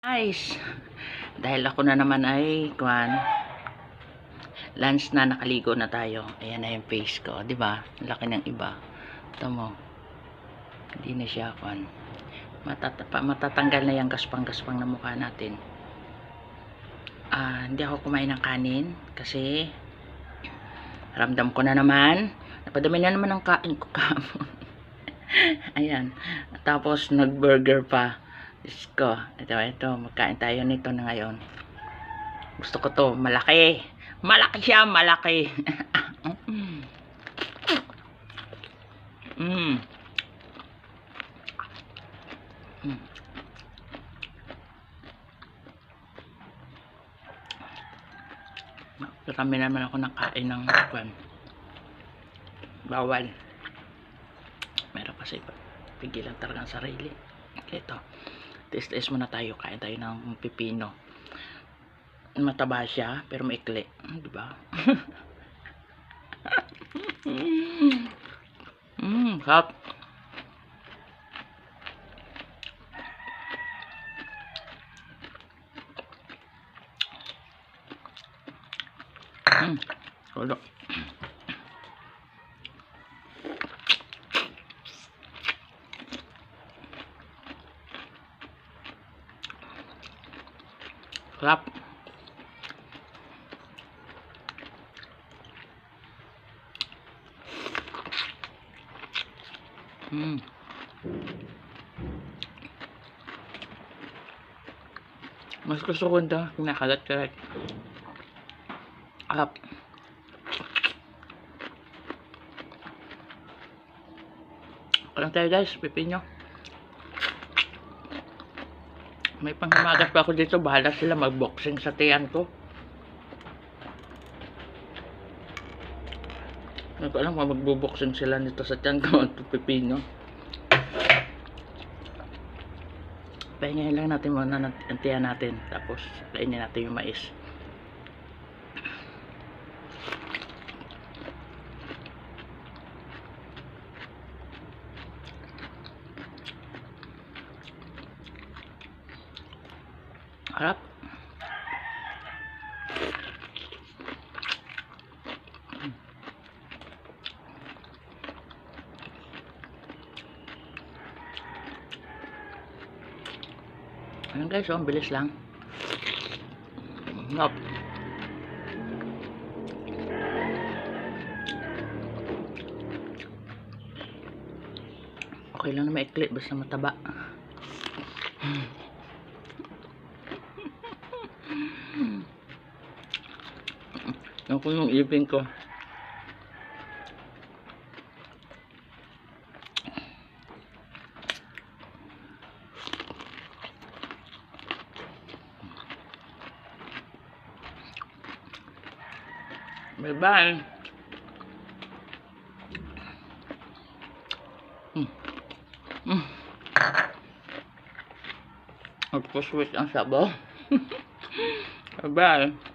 Guys, dahil ako na naman ay lunch na, nakaligo na tayo. Ayan na yung face ko, 'di ba? Laki ng iba. Ito mo. Hindi na siya matatanggal na yung gaspang-gaspang na mukha natin. Hindi ako kumain ng kanin kasi ramdam ko na naman. Napadami na naman ang kain ko kahapon. Ayan. Tapos nag-burger pa. Diyos ko, ito, magkain tayo nito na ngayon. Gusto ko to, malaki. Malaki siya, malaki. Kami naman ako nakain ng bawal. Meron kasi pigilan talaga ang sarili. Ito. Taste muna tayo. Kain tayo ng pipino. Mataba siya, pero maikli. Diba? Sarap. Solo. Sarap. Mas gusto ko ito kinakalat-kalat. Sarap. Kalang tayo guys, pipino. May panghimagas pa ako dito. Bahala sila magboxing sa tiyan ko. Hindi ko alam kung magboboxing sila nito sa tiyan ko. Ito pipino. Pahingahin lang natin muna ang tiyan natin. Tapos kainin natin yung mais. Harap. Ayan guys, ang bilis lang. Nope. Okay lang na maikli, basta mataba. Ako yung ipin ko. Bye-bye. Magpo-sweet ang sabaw. Bye-bye.